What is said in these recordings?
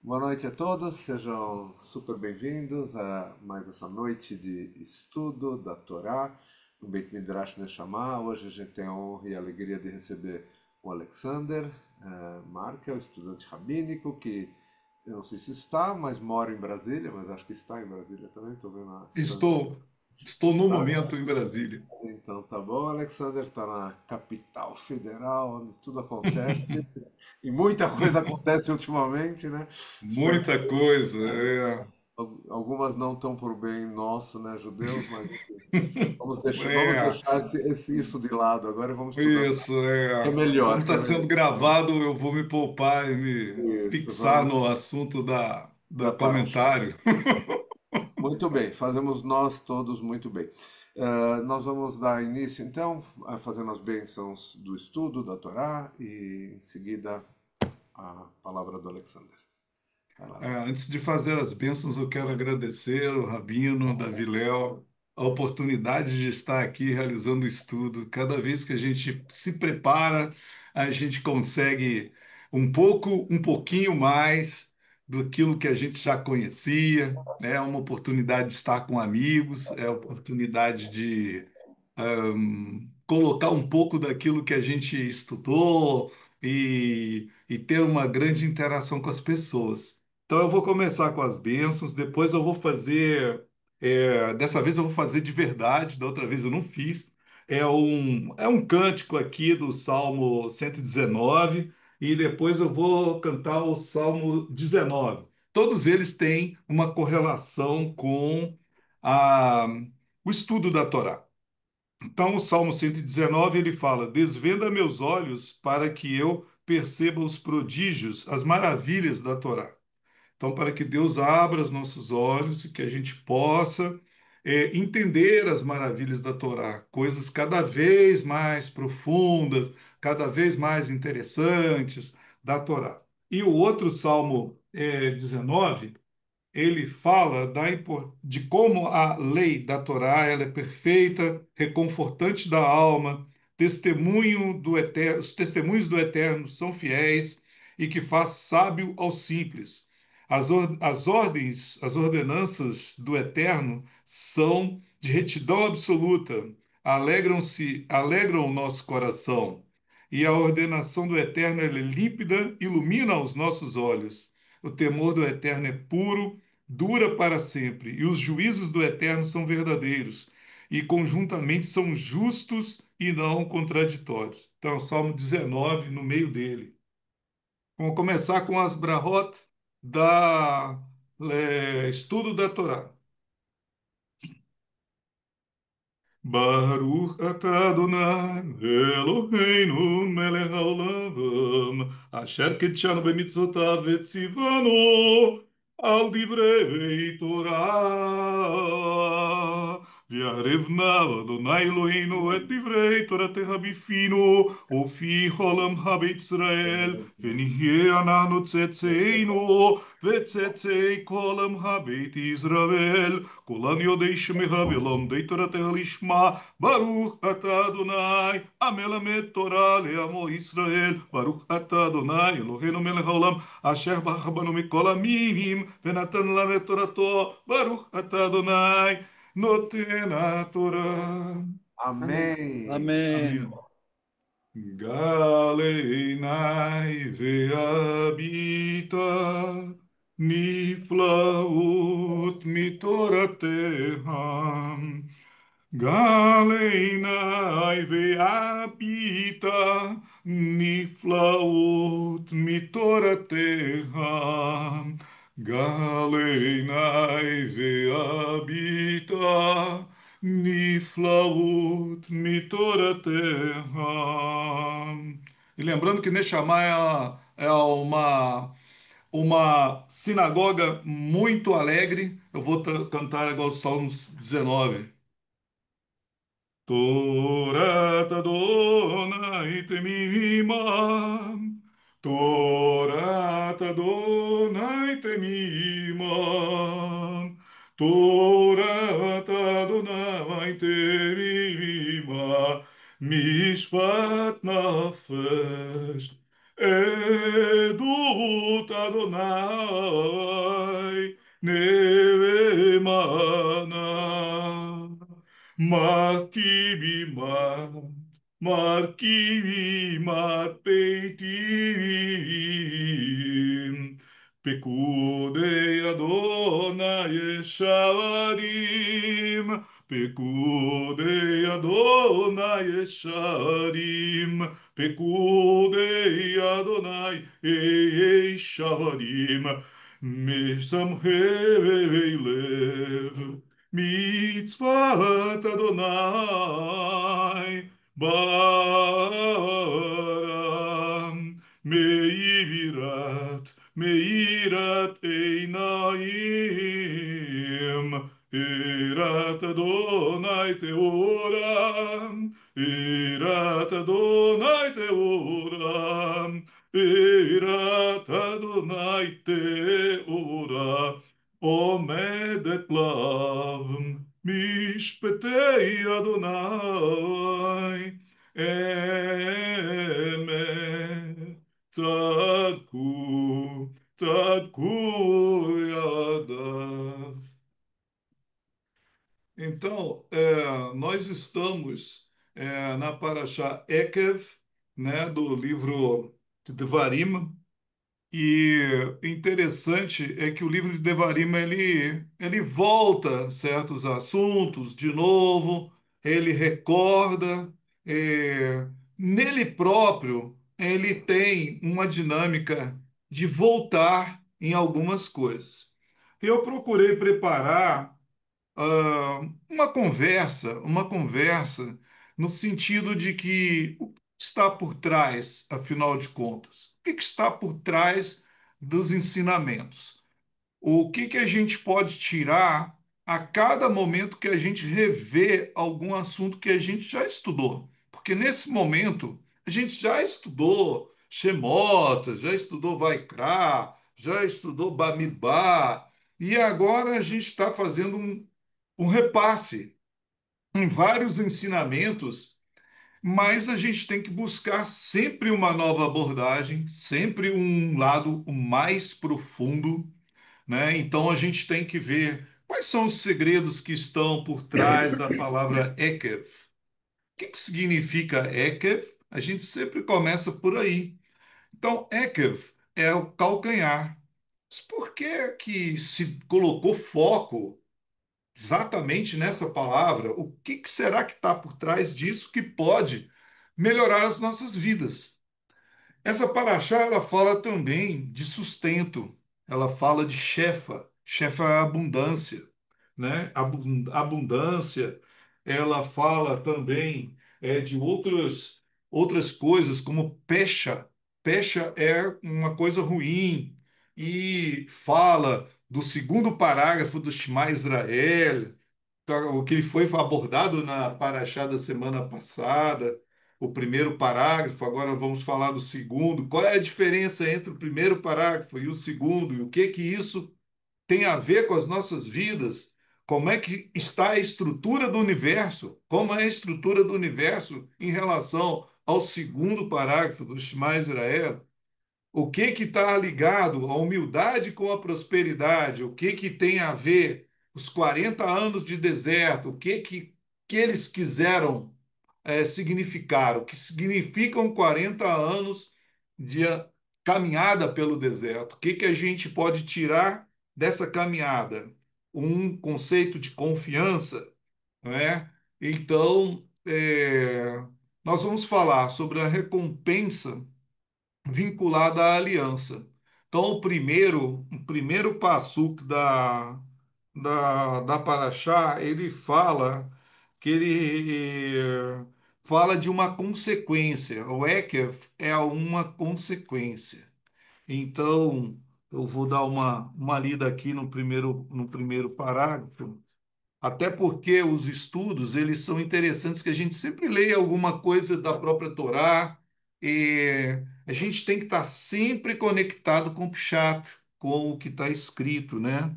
Boa noite a todos, sejam super bem-vindos a mais essa noite de estudo da Torá no Beit Midrash Neshama. Hoje a gente tem a honra e a alegria de receber o Alexander Markel, estudante rabínico, que eu não sei se está, mas mora em Brasília, mas acho que está em Brasília também, estou vendo a distância. Estou no Está. momento em Brasília. Então tá bom, Alexander está na capital federal, onde tudo acontece, e muita coisa acontece ultimamente, né? Espero que Muita coisa. É, algumas não estão por bem nosso, né, judeus, mas enfim, vamos é, deixar isso de lado agora e vamos estudar o isso, que é é. Como melhor, que está é sendo melhor. gravado, eu vou me poupar e me Isso, fixar vamos no assunto da do Paraxá. comentário. Muito bem, fazemos nós todos muito bem. Nós vamos dar início, então, a fazendo as bênçãos do estudo da Torá e, em seguida, a palavra do Alexander. Vai lá, Alexander. Antes de fazer as bênçãos, eu quero agradecer ao Rabino Davi Léo a oportunidade de estar aqui realizando o estudo. Cada vez que a gente se prepara, a gente consegue um pouquinho mais daquilo que a gente já conhecia. É uma oportunidade de estar com amigos, é a oportunidade de colocar um pouco daquilo que a gente estudou e ter uma grande interação com as pessoas. Então eu vou começar com as bênçãos, depois eu vou fazer. Dessa vez eu vou fazer de verdade, da outra vez eu não fiz. É um cântico aqui do Salmo 119 e depois eu vou cantar o Salmo 19. Todos eles têm uma correlação com a, o estudo da Torá. Então, o Salmo 119 ele fala: Desvenda meus olhos para que eu perceba os prodígios, as maravilhas da Torá. Então, para que Deus abra os nossos olhos e que a gente possa entender as maravilhas da Torá, coisas cada vez mais profundas, cada vez mais interessantes da Torá. E o outro Salmo 19 ele fala de como a lei da Torá ela é perfeita, reconfortante da alma, testemunho do eterno, os testemunhos do Eterno são fiéis e que faz sábio ao simples. As ordens, as ordenanças do Eterno são de retidão absoluta, alegram o nosso coração. E a ordenação do Eterno ela é límpida, ilumina os nossos olhos. O temor do Eterno é puro, dura para sempre, e os juízos do Eterno são verdadeiros, e conjuntamente são justos e não contraditórios. Então, Salmo 19, no meio dele. Vamos começar com as brahot da estudo da Torá. Baruch atah Adonai Eloheinu melech haolam asher kitshanu b'mitzvotav v'tzivanu al divrei Torah. V'yarevna Adonai Eloheinu et divrei Toratecha bifinu ufi cholam habeit Israel v'nihye ananu tzetzeinu v'tzetzei kolam habeit Israel כולם יודעי שמך ולומדי תורתך לשמה, ברוך אתה אדוני, המלמד תורה לעמו ישראל, ברוך אתה אדוני, אלוהינו מלך העולם, אשר בחר בנו מכל המינים, ונתן לנו את תורתו, ברוך אתה אדוני, נותן התורה. Amém. Amém. Amém. אמן. גלה עיני והביטה נפלאות מתורתך. גלה עיני והביטה נפלאות מתורתך. גלה עיני והביטה נפלאות מתורתך. E lembrando que Neshama é uma sinagoga muito alegre. Eu vou cantar agora o Salmos 19. Torat Adonai temimam, Torat Adonai temimam, Torat Adonai temimam, Mishpat nafesh, Edut Adonai ne'emana. Markibi mar peitim. Pekudei Adonai Esharim. Pekudei Adonai Esharim. Pekudei Adonai Esharim. Mesamhei lev. Mitzvat Adonai Baram. Meirat Einaim, Erat Adonai Teoram, Erat Adonai Teoram, Erat Adonai Teoram, Omedet Lav, Mishpetei Adonai, Emet. Tzadku, tzadku yadav. Então, nós estamos na Parashá Ekev, né, do livro de Devarim, e interessante é que o livro de Devarim ele volta certos assuntos de novo, ele recorda, nele próprio ele tem uma dinâmica de voltar em algumas coisas. Eu procurei preparar uma conversa no sentido de que o que está por trás, afinal de contas? O que está por trás dos ensinamentos? O que a gente pode tirar a cada momento que a gente revê algum assunto que a gente já estudou? Porque nesse momento a gente já estudou Shemot, já estudou Vaikra, já estudou Bamidbar, e agora a gente está fazendo um repasse em vários ensinamentos, mas a gente tem que buscar sempre uma nova abordagem, sempre um lado mais profundo, né? Então a gente tem que ver quais são os segredos que estão por trás da palavra Ekev. O que significa Ekev? A gente sempre começa por aí. Então, Ekev é o calcanhar. Mas por que que se colocou foco exatamente nessa palavra? O que será que está por trás disso que pode melhorar as nossas vidas? Essa paraxá, ela fala também de sustento, ela fala de shefa, shefa é abundância, né? Abundância, ela fala também de outras coisas, como pecha. Pecha é uma coisa ruim, e fala do segundo parágrafo do Shema Israel, o que foi abordado na paraxá da semana passada, o primeiro parágrafo, agora vamos falar do segundo. Qual é a diferença entre o primeiro parágrafo e o segundo? E o que que isso tem a ver com as nossas vidas? Como é que está a estrutura do universo? Como é a estrutura do universo em relação ao segundo parágrafo do Shema Israel? O que que está ligado à humildade com a prosperidade? O que que tem a ver os 40 anos de deserto? Que eles quiseram significar? O que significam 40 anos de caminhada pelo deserto? O que que a gente pode tirar dessa caminhada? Um conceito de confiança, não é? Então, nós vamos falar sobre a recompensa vinculada à aliança. Então, o primeiro passuco da Paraxá, ele fala que ele fala de uma consequência. O Ekev é uma consequência. Então, eu vou dar uma lida aqui no primeiro parágrafo. Até porque os estudos, eles são interessantes, que a gente sempre lê alguma coisa da própria Torá, e a gente tem que estar sempre conectado com o Pshat, com o que está escrito, né?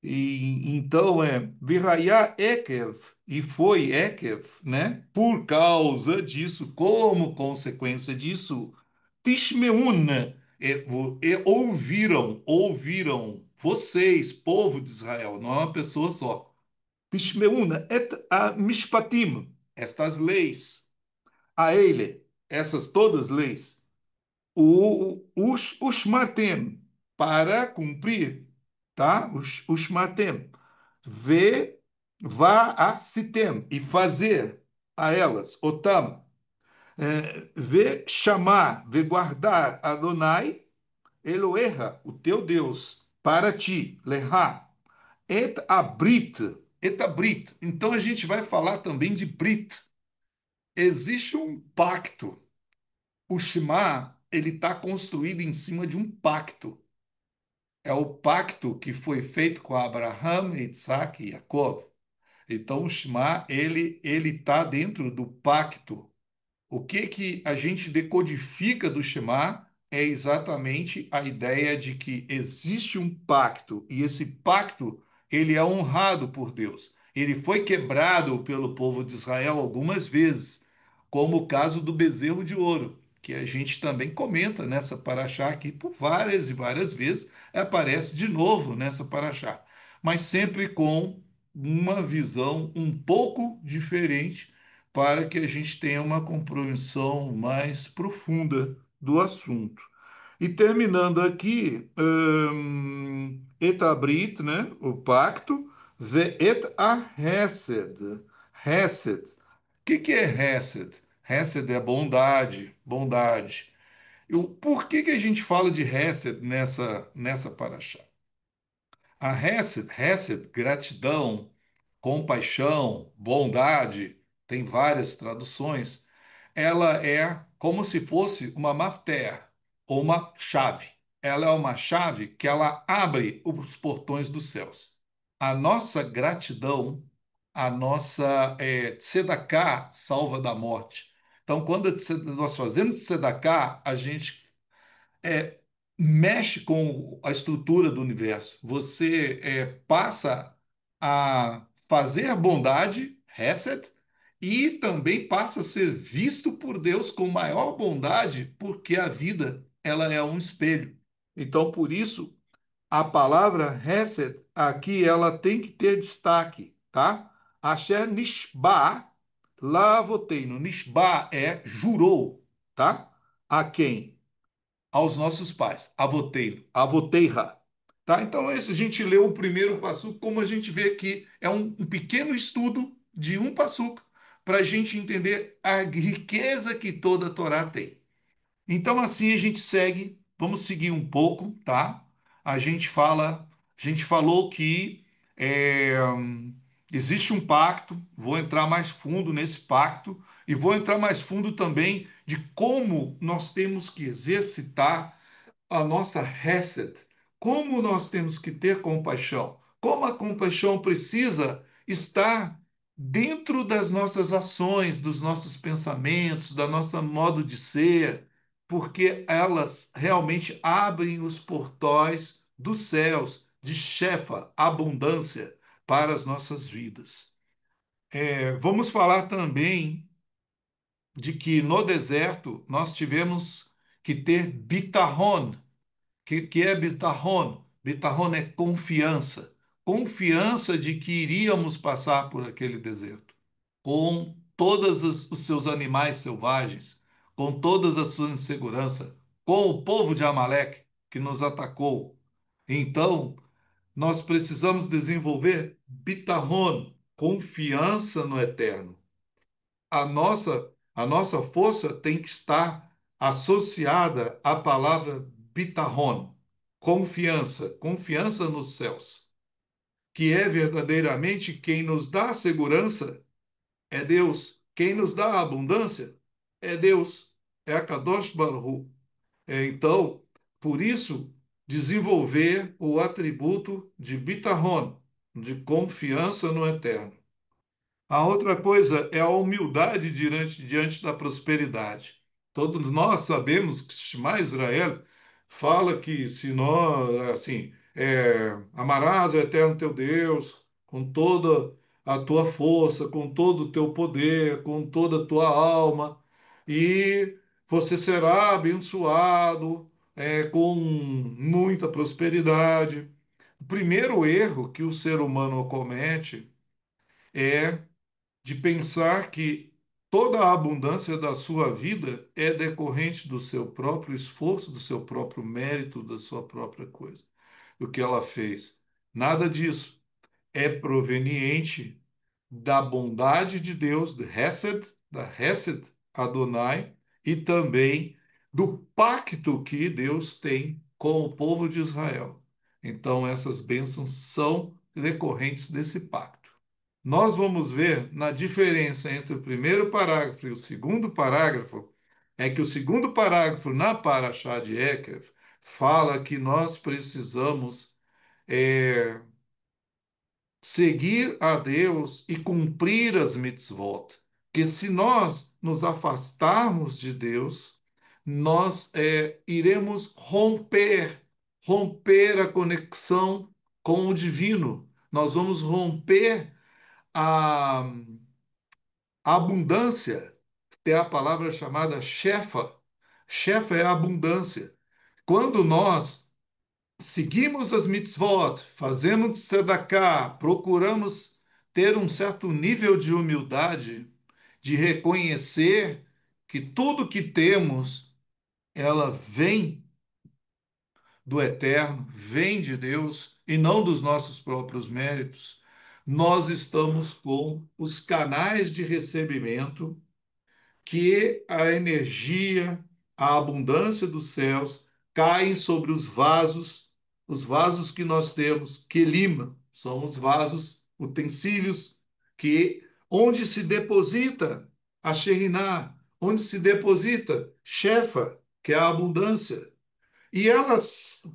E então Viraya Ekev, e foi Ekev, né? Por causa disso, como consequência disso, Tishmeun, e ouviram vocês, povo de Israel, não é uma pessoa só. Tishmeuna et a mishpatim, estas leis, a ele, essas todas leis, os martem, para cumprir, tá? Os martem, vê, vá a sitem, e fazer a elas, otam, vê chamar, vê guardar Adonai, Eloerra, o teu Deus, para ti, Lerá, et abrit. Então a gente vai falar também de Brit. Existe um pacto. O Shema, ele está construído em cima de um pacto. É o pacto que foi feito com Abraão, Isaac e Jacob. Então o Shema, ele está dentro do pacto. O que que a gente decodifica do Shema é exatamente a ideia de que existe um pacto e esse pacto ele é honrado por Deus. Ele foi quebrado pelo povo de Israel algumas vezes, como o caso do bezerro de ouro, que a gente também comenta nessa paraxá aqui por várias e várias vezes, aparece de novo nessa paraxá, mas sempre com uma visão um pouco diferente para que a gente tenha uma compreensão mais profunda do assunto. E terminando aqui, et abrit, né, o pacto, ve et a hesed. Hesed. O que é hesed? Hesed é bondade, bondade. Por que a gente fala de hesed nessa paraxá? A Hesed, gratidão, compaixão, bondade, tem várias traduções. Ela é como se fosse uma marté ou uma chave. Ela é uma chave que ela abre os portões dos céus. A nossa gratidão, a nossa tzedaká salva da morte. Então, quando nós fazemos tzedaká, a gente é, mexe com a estrutura do universo. Você passa a fazer bondade, Hesed, e também passa a ser visto por Deus com maior bondade, porque a vida ela é um espelho. Então, por isso, a palavra Hesed aqui ela tem que ter destaque, tá? Asher nishba lavoteino. Nishba é jurou, tá? A quem? Aos nossos pais, avoteiro, avoteiha. Tá? Então, esse, a gente leu o primeiro passuco, como a gente vê aqui, é um pequeno estudo de um passuco para a gente entender a riqueza que toda a Torá tem. Então, assim a gente segue, vamos seguir um pouco, tá? A gente falou que existe um pacto, vou entrar mais fundo nesse pacto e vou entrar mais fundo também de como nós temos que exercitar a nossa Hesed, como nós temos que ter compaixão, como a compaixão precisa estar dentro das nossas ações, dos nossos pensamentos, da nossa modo de ser, porque elas realmente abrem os portões dos céus de chefa, abundância para as nossas vidas. Vamos falar também de que no deserto nós tivemos que ter bitahon, que é bitahon? Bitahon é confiança. Confiança de que iríamos passar por aquele deserto, com todos os seus animais selvagens, com todas as suas inseguranças, com o povo de Amaleque que nos atacou. Então, nós precisamos desenvolver bitahon, confiança no eterno. A nossa força tem que estar associada à palavra bitahon, confiança, confiança nos céus, que é verdadeiramente quem nos dá a segurança é Deus, quem nos dá a abundância é Deus, é a Kadosh Baruch Hu. Então, por isso, desenvolver o atributo de bitahon, de confiança no eterno. A outra coisa é a humildade diante da prosperidade. Todos nós sabemos que Shema Israel fala que se nós, assim, amarás o eterno teu Deus com toda a tua força, com todo o teu poder, com toda a tua alma, e você será abençoado, com muita prosperidade. O primeiro erro que o ser humano comete é de pensar que toda a abundância da sua vida é decorrente do seu próprio esforço, do seu próprio mérito, da sua própria coisa, do que ela fez. Nada disso é proveniente da bondade de Deus, do Hesed, da Hesed Adonai, e também do pacto que Deus tem com o povo de Israel. Então, essas bênçãos são decorrentes desse pacto. Nós vamos ver na diferença entre o primeiro parágrafo e o segundo parágrafo, é que o segundo parágrafo na Parashá de Ekev fala que nós precisamos é, seguir a Deus e cumprir as mitzvot. Que se nós nos afastarmos de Deus, nós iremos romper a conexão com o divino. Nós vamos romper a, a abundância. Tem a palavra chamada shefa. Shefa é a abundância. Quando nós seguimos as mitzvot, fazemos tzedakah, procuramos ter um certo nível de humildade, de reconhecer que tudo que temos, ela vem do Eterno, vem de Deus e não dos nossos próprios méritos. Nós estamos com os canais de recebimento que a energia, a abundância dos céus caem sobre os vasos que nós temos, que lima, são os vasos, utensílios que onde se deposita a Shekhinah, onde se deposita Shefa, que é a abundância. E ela,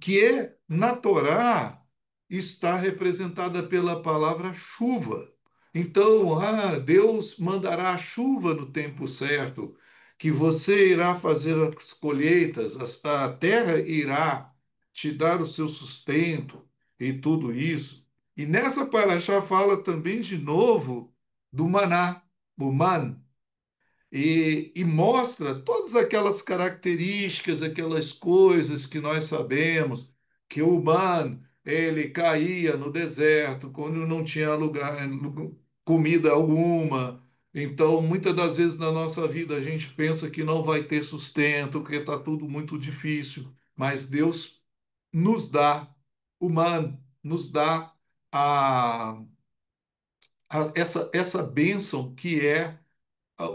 que é na Torá, está representada pela palavra chuva. Então, Deus mandará a chuva no tempo certo, que você irá fazer as colheitas, a terra irá te dar o seu sustento e tudo isso. E nessa paraxá fala também de novo do maná, o man, e mostra todas aquelas características, aquelas coisas que nós sabemos, que o humano ele caía no deserto quando não tinha lugar, comida alguma. Então, muitas das vezes na nossa vida a gente pensa que não vai ter sustento, que está tudo muito difícil, mas Deus nos dá, humano, nos dá a, essa bênção que é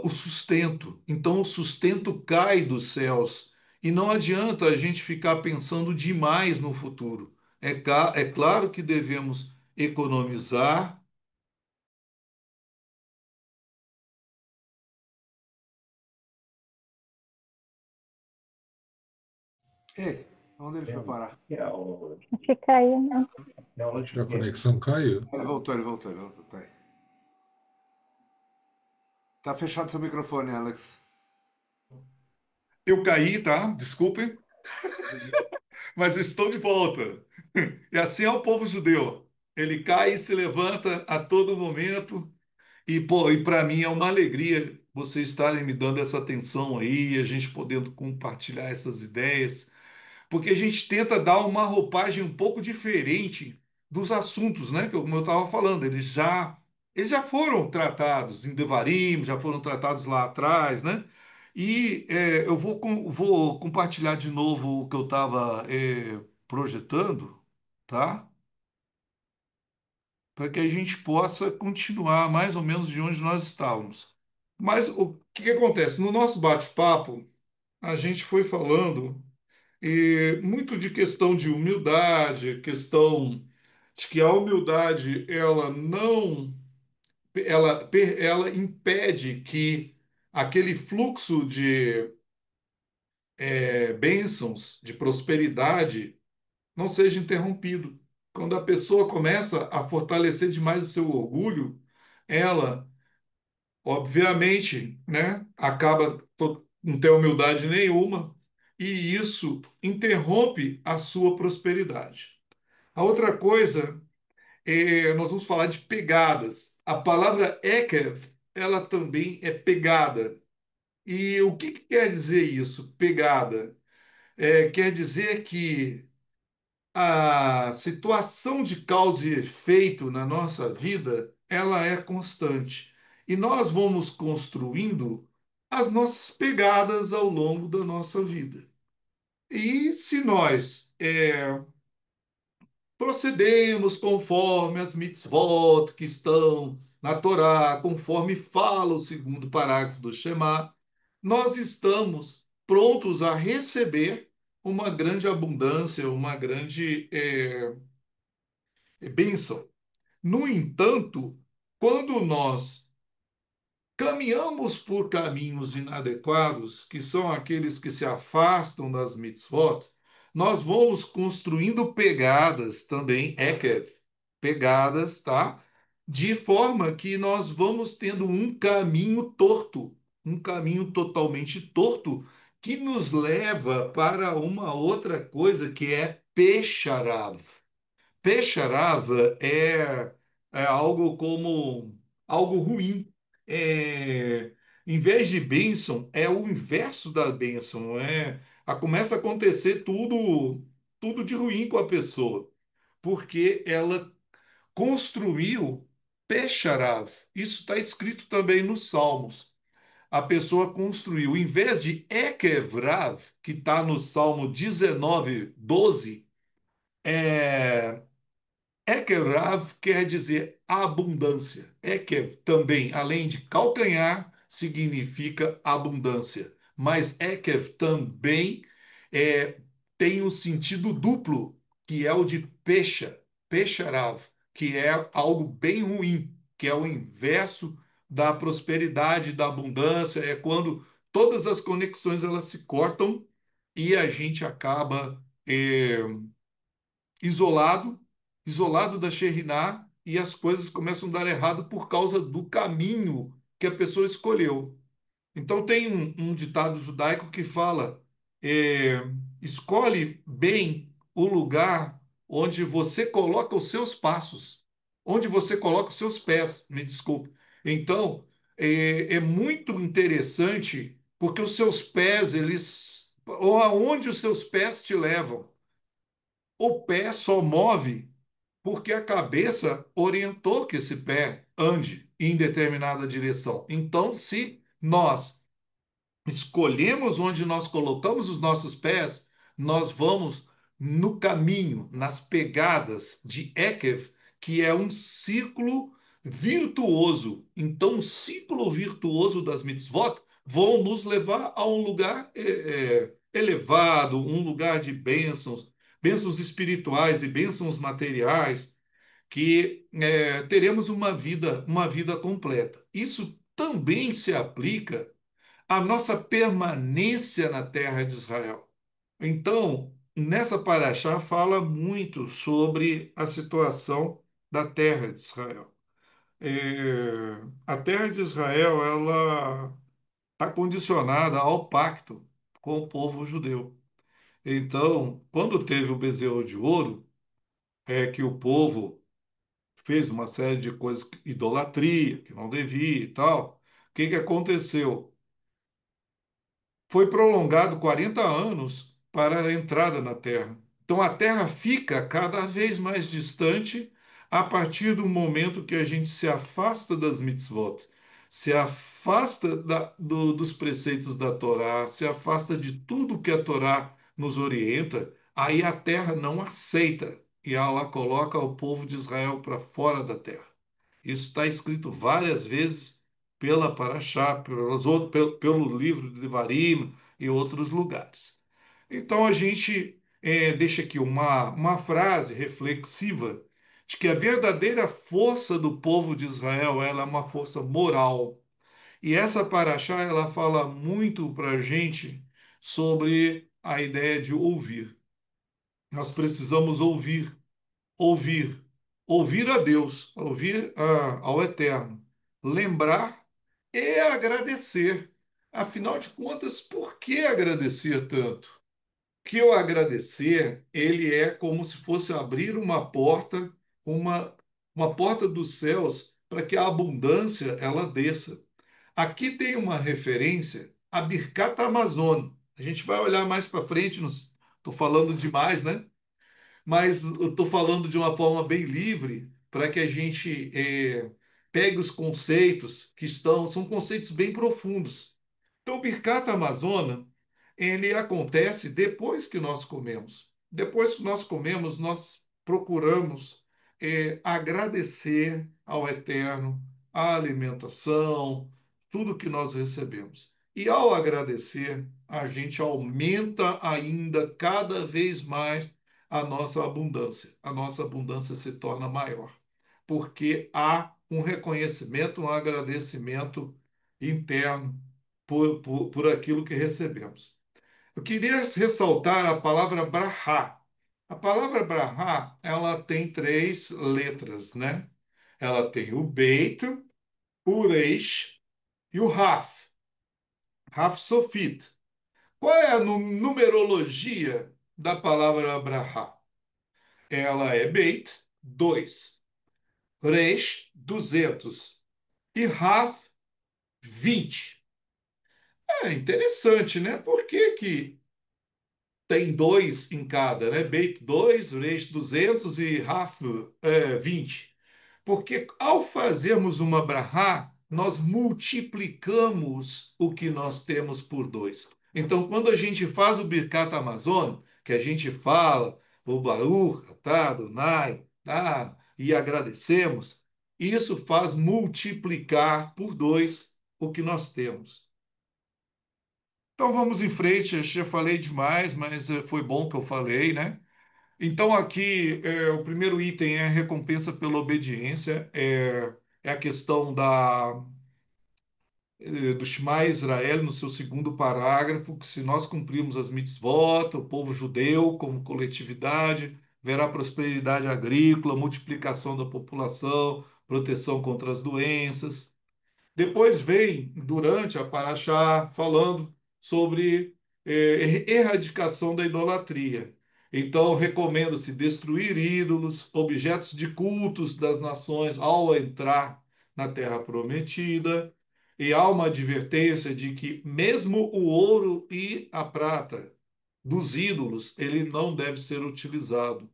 o sustento. Então, o sustento cai dos céus. E não adianta a gente ficar pensando demais no futuro. É claro que devemos economizar. Ei, onde ele foi parar? Que caiu, né? A conexão caiu. Ele voltou, tá aí. Tá fechado seu microfone, Alex. Eu caí, tá? Desculpem, mas eu estou de volta. E assim é o povo judeu. Ele cai e se levanta a todo momento. E, pô, e para mim é uma alegria vocês estarem me dando essa atenção aí, a gente podendo compartilhar essas ideias. Porque a gente tenta dar uma roupagem um pouco diferente dos assuntos, né? Como eu estava falando, eles já foram tratados em Devarim, já foram tratados lá atrás, né? E eu vou compartilhar de novo o que eu estava projetando, tá? Para que a gente possa continuar mais ou menos de onde nós estávamos. Mas o que que acontece? No nosso bate-papo, a gente foi falando muito de questão de humildade, questão de que a humildade ela não ela impede que aquele fluxo de bênçãos, de prosperidade não seja interrompido. Quando a pessoa começa a fortalecer demais o seu orgulho, ela, obviamente, né, acaba não ter humildade nenhuma e isso interrompe a sua prosperidade. A outra coisa, nós vamos falar de pegadas. A palavra ekev, ela também é pegada. E o que quer dizer isso, pegada? quer dizer que a situação de causa e efeito na nossa vida, ela é constante. E nós vamos construindo as nossas pegadas ao longo da nossa vida. E se nós procedemos conforme as mitzvot que estão na Torá, conforme fala o segundo parágrafo do Shema, nós estamos prontos a receber uma grande abundância, uma grande bênção. No entanto, quando nós caminhamos por caminhos inadequados, que são aqueles que se afastam das mitzvot, nós vamos construindo pegadas também, ekev, pegadas, tá? De forma que nós vamos tendo um caminho torto, um caminho totalmente torto, que nos leva para uma outra coisa que é Pecharav. Pecharava é algo como algo ruim. É, em vez de bênção, é o inverso da bênção. Não é? Começa a acontecer tudo de ruim com a pessoa, porque ela construiu Pecharav. Isso está escrito também nos Salmos. A pessoa construiu, em vez de Ekevrav, que está no Salmo 19:12, é, Ekerav quer dizer abundância. Ekev também, além de calcanhar, significa abundância. Mas Ekev também é, tem um sentido duplo, que é o de pecha, pecharav, que é algo bem ruim, que é o inverso da prosperidade, da abundância. É quando todas as conexões elas se cortam e a gente acaba isolado, isolado da Shekhinah, e as coisas começam a dar errado por causa do caminho que a pessoa escolheu. Então tem um ditado judaico que fala: é, escolhe bem o lugar onde você coloca os seus passos, onde você coloca os seus pés, me desculpe. Então é muito interessante porque os seus pés, eles, ou aonde os seus pés te levam. O pé só move porque a cabeça orientou que esse pé ande em determinada direção. Então, se nós escolhemos onde nós colocamos os nossos pés, nós vamos no caminho, nas pegadas de Ekev, que é um círculo virtuoso. Então, o círculo virtuoso das mitzvot vão nos levar a um lugar elevado, um lugar de bênçãos, bênçãos espirituais e bênçãos materiais, que teremos uma vida completa. Isso também se aplica a nossa permanência na terra de Israel. Então, nessa paraxá fala muito sobre a situação da terra de Israel. A terra de Israel ela está condicionada ao pacto com o povo judeu. Então, quando teve o bezerro de ouro, é que o povo fez uma série de coisas, idolatria, que não devia e tal. O que que aconteceu? Foi prolongado 40 anos para a entrada na Terra. Então a Terra fica cada vez mais distante a partir do momento que a gente se afasta das mitzvot, se afasta dos preceitos da Torá, se afasta de tudo que a Torá nos orienta, aí a Terra não aceita e ela coloca o povo de Israel para fora da Terra. Isso está escrito várias vezes pela Paraxá, pelo livro de Devarim e outros lugares. Então a gente deixa aqui uma frase reflexiva de que a verdadeira força do povo de Israel ela é uma força moral. E essa Paraxá ela fala muito para a gente sobre a ideia de ouvir. Nós precisamos ouvir, ouvir a Deus, ouvir ao Eterno, lembrar e agradecer. Afinal de contas, por que agradecer tanto? Que o agradecer, ele é como se fosse abrir uma, uma porta dos céus para que a abundância ela desça. Aqui tem uma referência a Birkat Amazon. A gente vai olhar mais para frente, estou falando demais, né? Mas eu estou falando de uma forma bem livre para que a gente pegue os conceitos que são conceitos bem profundos. Então, o Birkat Amazônia, ele acontece depois que nós comemos. Depois que nós comemos, nós procuramos agradecer ao Eterno a alimentação, tudo que nós recebemos. E ao agradecer, a gente aumenta ainda cada vez mais a nossa abundância. A nossa abundância se torna maior, porque há um reconhecimento, um agradecimento interno por aquilo que recebemos. Eu queria ressaltar a palavra brahá. A palavra brahá, ela tem três letras, né? Ela tem o beit, o reish e o raf. Raf sofit. Qual é a numerologia da palavra brahá? Ela é beit, 2, reish, 200 e raf, 20. É interessante, né? Por que que tem dois em cada, né? Beit 2, Reish 200 e Raf 20. Porque ao fazermos uma brahá, nós multiplicamos o que nós temos por dois. Então, quando a gente faz o Birkat Amazon, que a gente fala o Baruch, Atah, Adonai, tá? E agradecemos, isso faz multiplicar por dois o que nós temos. Então vamos em frente, eu já falei demais, mas foi bom que eu falei, né? Então aqui o primeiro item é recompensa pela obediência, é a questão do Shema Israel no seu segundo parágrafo, que se nós cumprirmos as mitzvot, o povo judeu como coletividade, verá prosperidade agrícola, multiplicação da população, proteção contra as doenças. Depois vem, durante a Paraxá, falando sobre erradicação da idolatria. Então, recomenda-se destruir ídolos, objetos de cultos das nações ao entrar na Terra Prometida. E há uma advertência de que mesmo o ouro e a prata dos ídolos, ele não deve ser utilizado.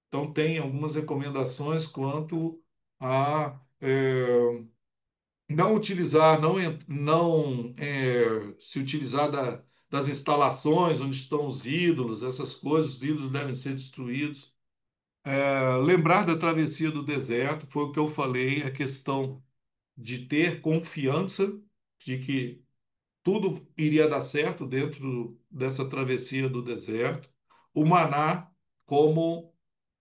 Então, tem algumas recomendações quanto a não utilizar, não se utilizar das instalações onde estão os ídolos, essas coisas, os ídolos devem ser destruídos. Lembrar da travessia do deserto, foi o que eu falei, a questão de ter confiança de que tudo iria dar certo dentro dessa travessia do deserto. O maná como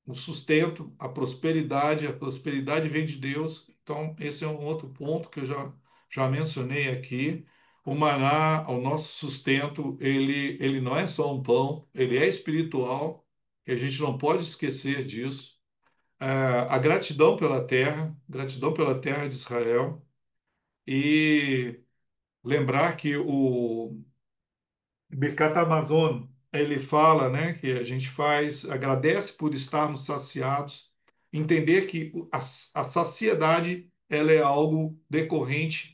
o sustento, a prosperidade vem de Deus. Então, esse é um outro ponto que eu já mencionei aqui. O maná, o nosso sustento, ele não é só um pão, ele é espiritual, e a gente não pode esquecer disso. A gratidão pela terra de Israel, e lembrar que o Birkat Amazon, ele fala, né, que a gente agradece por estarmos saciados, entender que a saciedade ela é algo decorrente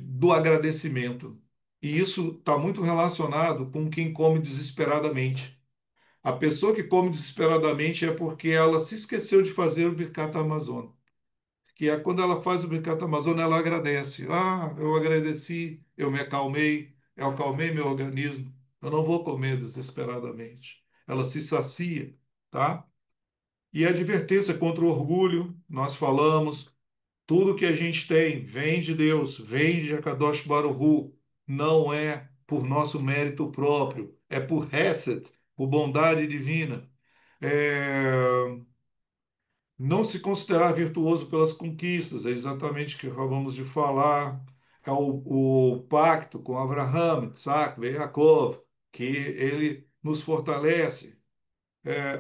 do agradecimento. E isso está muito relacionado com quem come desesperadamente. A pessoa que come desesperadamente é porque ela se esqueceu de fazer o Birkat Amazon, que é quando ela faz o Birkat Amazon, ela agradece. Ah, eu agradeci, eu acalmei meu organismo, eu não vou comer desesperadamente. Ela se sacia, tá? E a advertência contra o orgulho, nós falamos, tudo que a gente tem vem de Deus, vem de Akadosh Baruch Hu, não é por nosso mérito próprio, é por Hesed, por bondade divina. É, não se considerar virtuoso pelas conquistas, é exatamente o que acabamos de falar. É o pacto com Abraham, Isaac, Yaakov, que ele nos fortalece.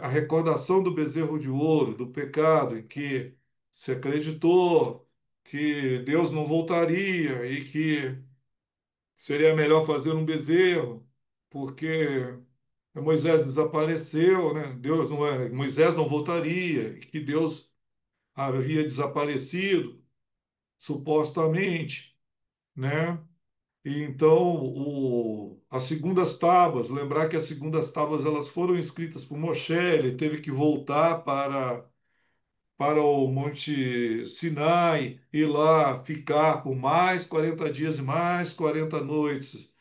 A recordação do bezerro de ouro, do pecado, em que se acreditou que Deus não voltaria e que seria melhor fazer um bezerro, porque Moisés desapareceu, né? Moisés não voltaria, e que Deus havia desaparecido, supostamente, né? E então, as segundas tábuas, lembrar que as segundas tábuas elas foram escritas por Moshe, ele teve que voltar para o Monte Sinai e lá ficar por mais 40 dias e mais 40 noites,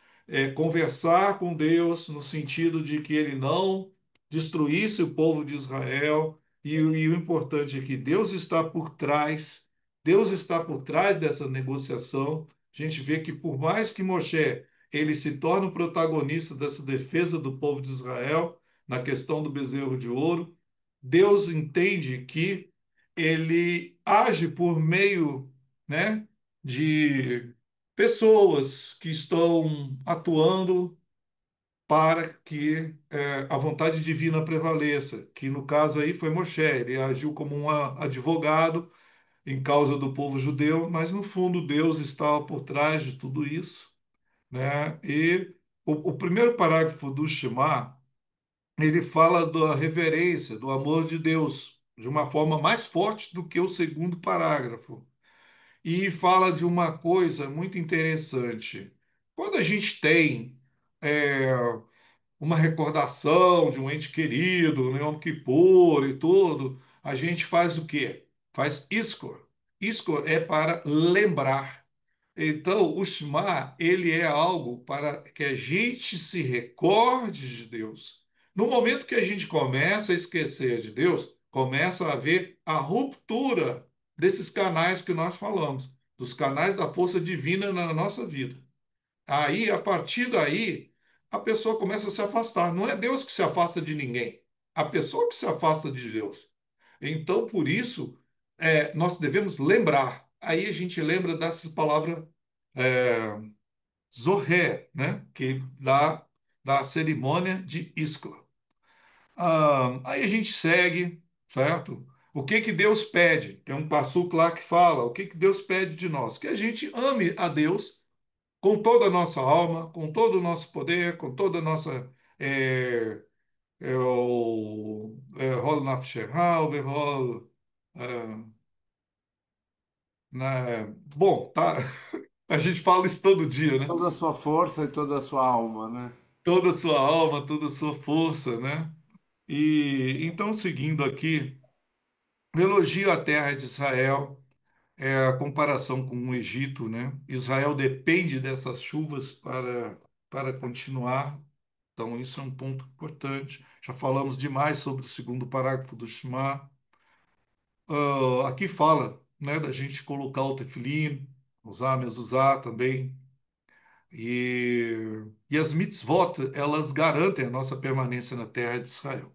conversar com Deus no sentido de que ele não destruísse o povo de Israel. E o importante é que Deus está por trás, Deus está por trás dessa negociação. A gente vê que por mais que Moshe ele se torne o protagonista dessa defesa do povo de Israel na questão do bezerro de ouro, Deus entende que ele age por meio, né, de pessoas que estão atuando para que a vontade divina prevaleça, que no caso aí foi Moshe, ele agiu como um advogado em causa do povo judeu, mas no fundo Deus estava por trás de tudo isso, né? E o primeiro parágrafo do Shema, ele fala da reverência, do amor de Deus, de uma forma mais forte do que o segundo parágrafo. E fala de uma coisa muito interessante. Quando a gente tem é, uma recordação de um ente querido, né, Yom Kippur e tudo, a gente faz o quê? Faz Iskor. Iskor é para lembrar. Então, o Shema, ele é algo para que a gente se recorde de Deus. No momento que a gente começa a esquecer de Deus, começa a haver a ruptura desses canais que nós falamos, dos canais da força divina na nossa vida. Aí, a partir daí, a pessoa começa a se afastar. Não é Deus que se afasta de ninguém, a pessoa que se afasta de Deus. Então, por isso, nós devemos lembrar. Aí a gente lembra dessa palavra é, Zohé, né? Que da cerimônia de Iskor. Aí a gente segue, certo? O que que Deus pede? Tem um passuco lá que fala, o que que Deus pede de nós? Que a gente ame a Deus com toda a nossa alma, com todo o nosso poder, com toda a nossa rol nafshehal, verrol, né? Bom, tá? A gente fala isso todo dia, né? Toda a sua força e toda a sua alma, né? Toda a sua alma, toda a sua força, né? E então, seguindo aqui, elogio a terra de Israel, a comparação com o Egito, né? Israel depende dessas chuvas para continuar. Então, isso é um ponto importante. Já falamos demais sobre o segundo parágrafo do Shema. Aqui fala, né, da gente colocar o tefilim, usar, mezuzá também. E as mitzvot, elas garantem a nossa permanência na terra de Israel.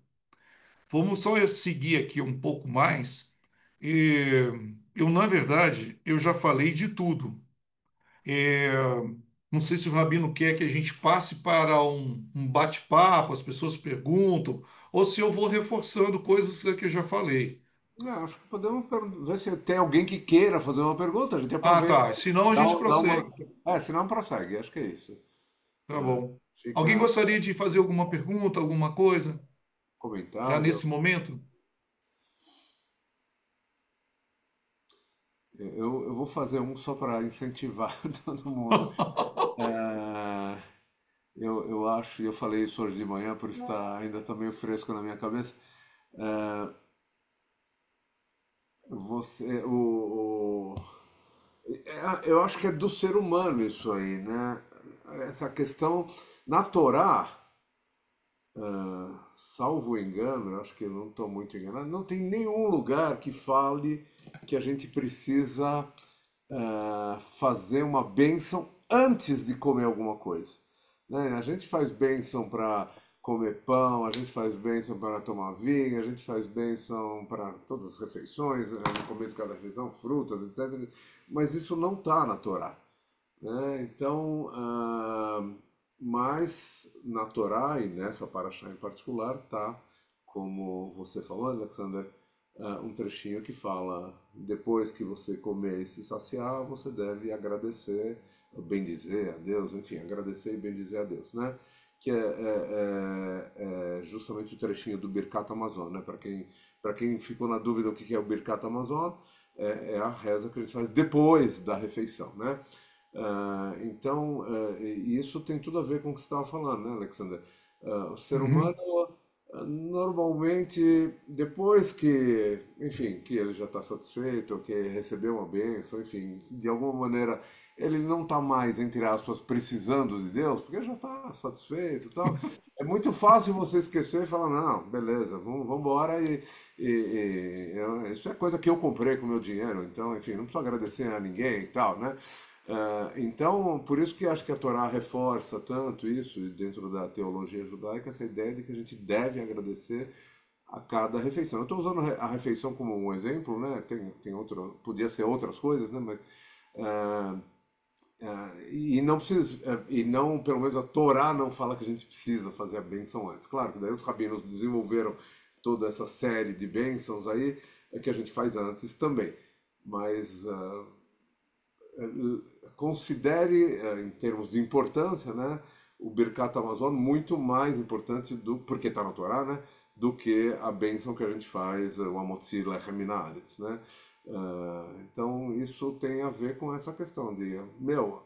Vamos só seguir aqui um pouco mais. Na verdade, eu já falei de tudo. É, não sei se o Rabino quer que a gente passe para um bate-papo, as pessoas perguntam, ou se eu vou reforçando coisas que eu já falei. Acho que podemos ver se tem alguém que queira fazer uma pergunta, a gente Ah, aproveita. tá. Senão a gente Dá uma... prossegue. Senão prossegue, acho que é isso. Tá bom. Alguém Fica gostaria de fazer alguma pergunta, alguma coisa, já comentário. nesse momento? Eu vou fazer um só para incentivar todo mundo. É, eu acho, e eu falei isso hoje de manhã, por isso ainda está meio fresco na minha cabeça. É, você, eu acho que é do ser humano isso aí, né? Essa questão na Torá, salvo engano, eu acho que eu não estou muito enganado, não tem nenhum lugar que fale que a gente precisa fazer uma bênção antes de comer alguma coisa. Né? A gente faz bênção para comer pão, a gente faz bênção para tomar vinho, a gente faz bênção para todas as refeições, no começo de cada refeição, frutas, etc. Mas isso não está na Torá. Né? Então, mas na Torá e nessa paraxá em particular tá, como você falou, Alexander, um trechinho que fala: depois que você comer e se saciar, você deve agradecer, bendizer a Deus, enfim, agradecer e bendizer a Deus, né? Que é justamente o trechinho do Birkat Amazon, né? Para quem ficou na dúvida o que é o Birkat Amazon, é a reza que a gente faz depois da refeição, né? Então, e isso tem tudo a ver com o que você estava falando, né, Alexander? O ser humano, Uhum. normalmente, depois que, enfim, que ele já está satisfeito, ou que recebeu uma bênção, enfim, de alguma maneira ele não está mais, entre aspas, precisando de Deus, porque já está satisfeito e tal. É muito fácil você esquecer e falar, não, beleza, vamos embora isso é coisa que eu comprei com meu dinheiro, então, enfim, não preciso agradecer a ninguém e tal, né? Então, por isso que acho que a Torá reforça tanto isso, e dentro da teologia judaica, essa ideia de que a gente deve agradecer a cada refeição. Eu estou usando a refeição como um exemplo, né? Tem outro, podia ser outras coisas, né? Mas ah, e não precisa, e não, pelo menos a Torá não fala que a gente precisa fazer a bênção antes. Claro que daí os rabinos desenvolveram toda essa série de bênçãos aí que a gente faz antes também. Mas considere, em termos de importância, né, o Birkat Amazon muito mais importante, porque está na Torá, né, do que a bênção que a gente faz, o Amotzi Lechem Minaretz, né? Então isso tem a ver com essa questão de, meu,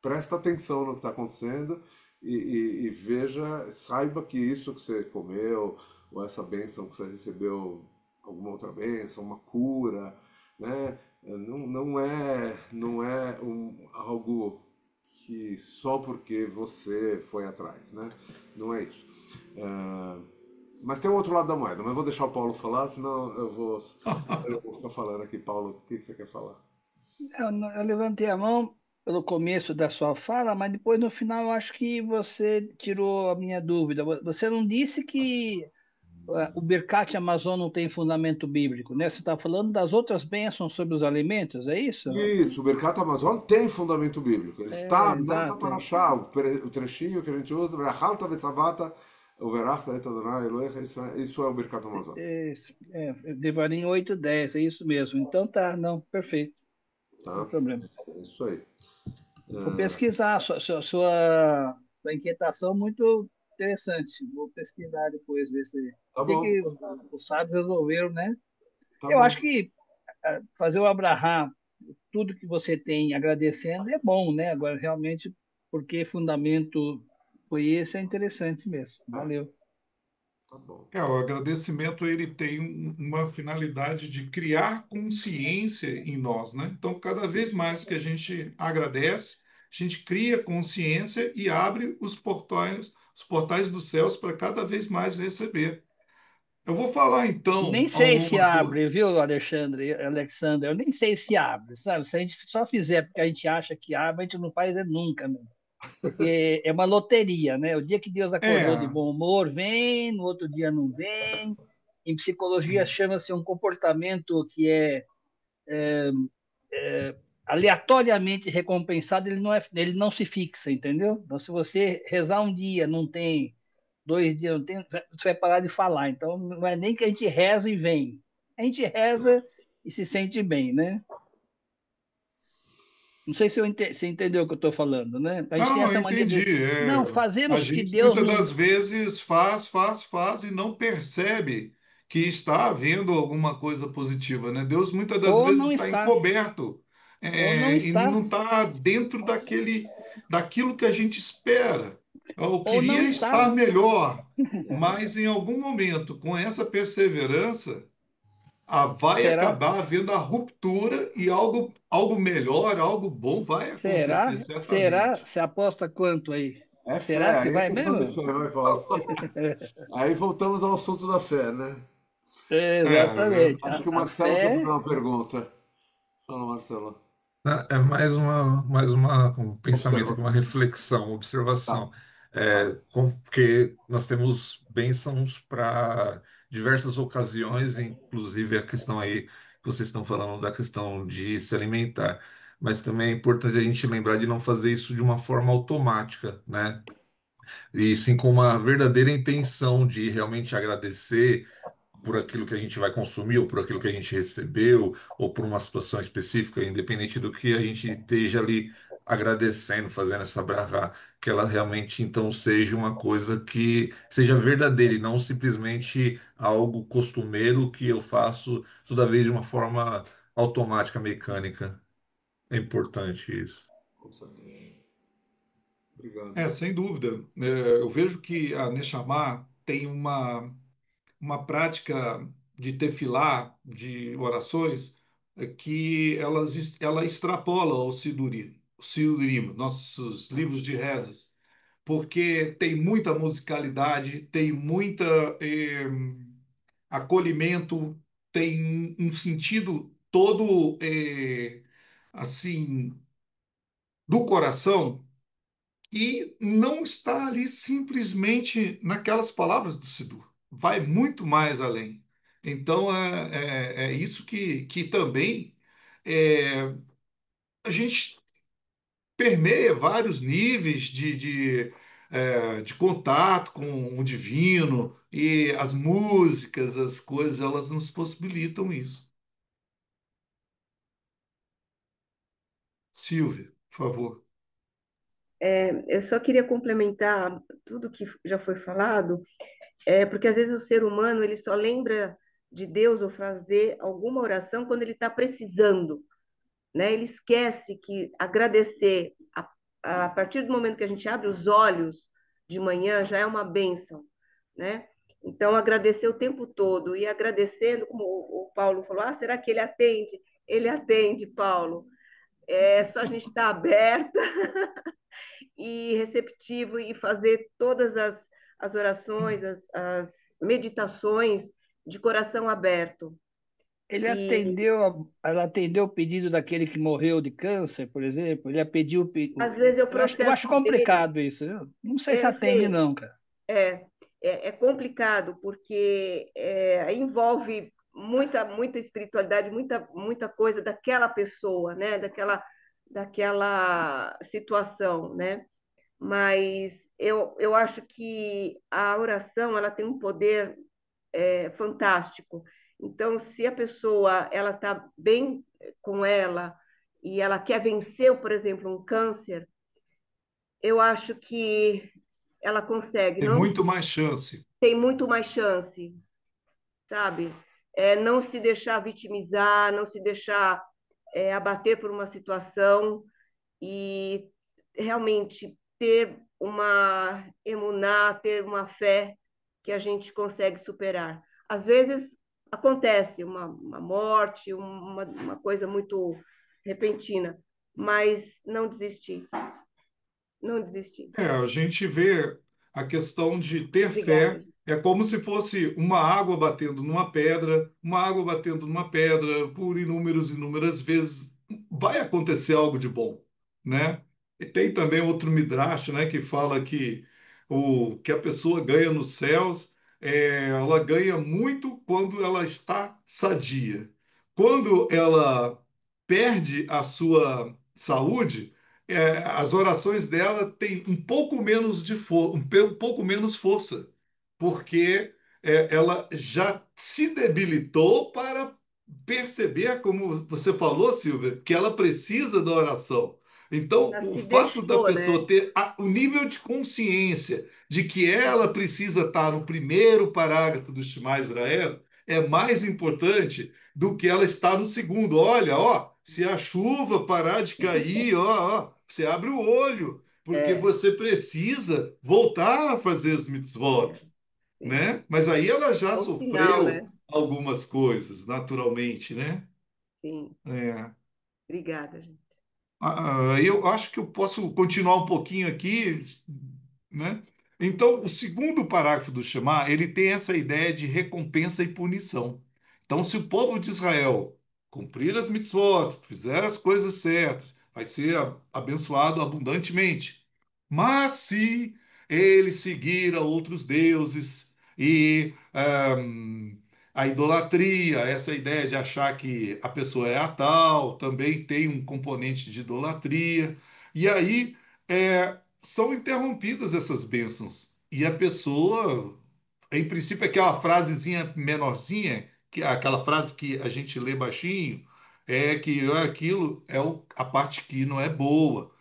presta atenção no que está acontecendo e veja, saiba que isso que você comeu, ou essa bênção que você recebeu, alguma outra bênção, uma cura, né? Não é algo que só porque você foi atrás, né? Não é isso. É, mas tem o outro lado da moeda, mas eu vou deixar o Paulo falar, senão eu vou ficar falando aqui. Paulo, o que você quer falar? Eu levantei a mão pelo começo da sua fala, mas depois no final eu acho que você tirou a minha dúvida. Você não disse que o Birkat Amazon não tem fundamento bíblico, né? Você está falando das outras bênçãos sobre os alimentos, é isso? Isso, o Mercato Amazônico tem fundamento bíblico. Ele está É, nessa exato. paraxá, o trechinho que a gente usa, "Ve'achalta ve'tzavata, uverachta et Adonai Elohecha", isso é o Mercato Amazônico. Devarim 8:10, é isso mesmo. Então tá, não, perfeito, não Tá? tem problema. É isso aí. Vou pesquisar, sua inquietação muito interessante. Vou pesquisar depois, ver se. Tá O que bom, que os sábios resolveram, né? tá Eu acho bom. que fazer o Abraham, tudo que você tem agradecendo é bom, né? Agora, realmente, porque fundamento foi esse, é interessante mesmo. Ah, Valeu. tá bom. O agradecimento ele tem uma finalidade de criar consciência em nós, né? Então, cada vez mais que a gente agradece, a gente cria consciência e abre os portais dos céus para cada vez mais receber. Eu vou falar então Nem sei se alguma coisa. abre, viu, Alexandre? Eu nem sei se abre, sabe? Se a gente só fizer porque a gente acha que abre, a gente não faz nunca, né? Porque é uma loteria, né? O dia que Deus acordou de É, bom humor, vem, no outro dia não vem. Em psicologia chama-se um comportamento que é aleatoriamente recompensado, ele não se fixa, entendeu? Então, se você rezar um dia, não tem, 2 dias, não tem, você vai parar de falar. Então, não é nem que a gente reza e vem. A gente reza e se sente bem, né? Não sei se você entendeu o que eu estou falando, né? A gente tem não, eu essa mania entendi. de, não, A fazemos porque gente Deus muitas não. das vezes faz e não percebe que está havendo alguma coisa positiva, né? Deus muitas das Ou vezes não está está, encoberto, ou não e não está, está dentro daquilo que a gente espera. Eu ou não queria está. estar melhor, mas em algum momento, com essa perseverança, vai Será? acabar havendo a ruptura e algo melhor, algo bom vai acontecer, Será? Será? certamente. Você aposta quanto aí? É Será fé, que aí é vai questão de mesmo? fé, vai, Paulo. Aí voltamos ao assunto da fé, né? Exatamente. Acho que o A Marcelo quer fazer fé, uma pergunta. Fala, Marcelo. É um pensamento, Observa. uma reflexão, uma Tá, observação. fala. Porque nós temos bênçãos para diversas ocasiões, inclusive a questão aí que vocês estão falando da questão de se alimentar. Mas também é importante a gente lembrar de não fazer isso de uma forma automática, né? E sim com uma verdadeira intenção de realmente agradecer por aquilo que a gente vai consumir, ou por aquilo que a gente recebeu, ou por uma situação específica, independente do que a gente esteja ali agradecendo, fazendo essa brahá, que ela realmente então seja uma coisa que seja verdadeira e não simplesmente algo costumeiro que eu faço toda vez de uma forma automática, mecânica. É importante isso. com certeza. Obrigado. Sem dúvida. Eu vejo que a Neshama tem uma prática de tefilá, de orações, que ela extrapola o Sidurim, nossos livros de rezas, porque tem muita musicalidade, tem muita acolhimento, tem um sentido todo assim do coração e não está ali simplesmente naquelas palavras do Sidur. Vai muito mais além. Então, é isso que também é, a gente permeia vários níveis de contato com o divino e as músicas, as coisas, elas nos possibilitam isso. Silvia, por favor. Eu só queria complementar tudo que já foi falado, porque às vezes o ser humano ele só lembra de Deus ou fazer alguma oração quando ele está precisando, né? Ele esquece que agradecer a partir do momento que a gente abre os olhos de manhã já é uma bênção, né? Então agradecer o tempo todo e agradecendo, como o Paulo falou, será que ele atende? Ele atende, Paulo. É só a gente estar aberta e receptivo e fazer todas as orações, as meditações de coração aberto. E Ela atendeu o pedido daquele que morreu de câncer, por exemplo. Ele pediu, às vezes eu eu acho processo dele, complicado isso. Eu não sei se eu atende, sei, não, cara. é, é complicado porque envolve muita espiritualidade, muita coisa daquela pessoa, né? Daquela situação, né? Mas eu acho que a oração ela tem um poder fantástico. Então, se a pessoa ela está bem com ela e ela quer vencer, por exemplo, um câncer, eu acho que ela consegue. Tem Não muito mais chance. tem muito mais chance, sabe? Não se deixar vitimizar, não se deixar abater por uma situação e realmente ter uma emuná, ter uma fé que a gente consegue superar. Às vezes acontece uma morte, uma coisa muito repentina, mas não desistir, não desistir. A gente vê a questão de ter Obrigada. fé é como se fosse uma água batendo numa pedra, uma água batendo numa pedra por inúmeras vezes. Vai acontecer algo de bom, né? E tem também outro midrash, né, que fala que o que a pessoa ganha nos céus, ela ganha muito quando ela está sadia. Quando ela perde a sua saúde, as orações dela têm um pouco menos um pouco menos força, porque ela já se debilitou para perceber, como você falou, Silvia, que ela precisa da oração. Então, Já o se fato da deixou, né? pessoa ter o nível de consciência de que ela precisa estar no primeiro parágrafo do Shema Israel é mais importante do que ela estar no segundo. Olha, ó, se a chuva parar de cair, ó, você abre o olho, porque É, você precisa voltar a fazer as mitzvot, sim. né? Mas aí ela já É um sinal, sofreu né? algumas coisas, naturalmente, né? Sim. É. Obrigada, gente. Eu acho que eu posso continuar um pouquinho aqui, né? Então, o segundo parágrafo do Shema, ele tem essa ideia de recompensa e punição. Então, se o povo de Israel cumprir as mitzvot, fizer as coisas certas, vai ser abençoado abundantemente. Mas se ele seguir a outros deuses e a idolatria, essa ideia de achar que a pessoa é a tal, também tem um componente de idolatria. E aí são interrompidas essas bênçãos. E a pessoa, em princípio, aquela frasezinha menorzinha, que é aquela frase que a gente lê baixinho, é que aquilo é a parte que não é boa.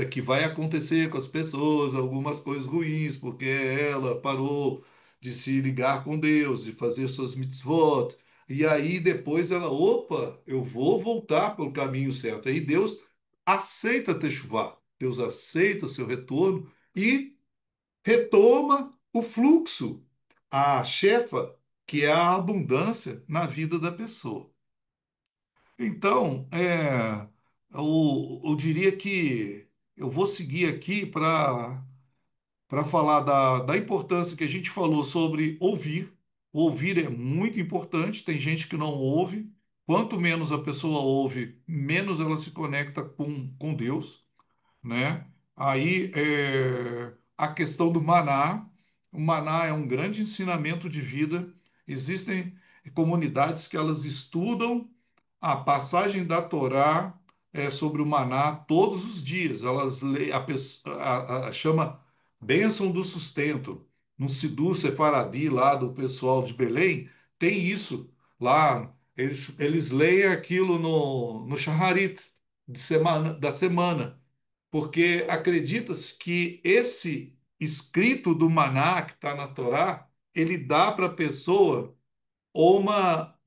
Que vai acontecer com as pessoas algumas coisas ruins, porque ela parou de se ligar com Deus, de fazer suas mitzvot. E aí depois ela, opa, eu vou voltar pelo caminho certo. Aí Deus aceita techuvá, Deus aceita o seu retorno e retoma o fluxo, a chefa, que é a abundância na vida da pessoa. Então, eu diria que eu vou seguir aqui para falar da importância que a gente falou sobre ouvir. O ouvir é muito importante, tem gente que não ouve. Quanto menos a pessoa ouve, menos ela se conecta com Deus, né? Aí a questão do maná. O maná é um grande ensinamento de vida. Existem comunidades que elas estudam a passagem da Torá sobre o maná todos os dias. Elas chama bênção do sustento. No Sidur Sefaradi, lá do pessoal de Belém, tem isso lá. Eles leem aquilo no Shaharit da semana, porque acredita-se que esse escrito do maná que está na Torá, ele dá para a pessoa uma,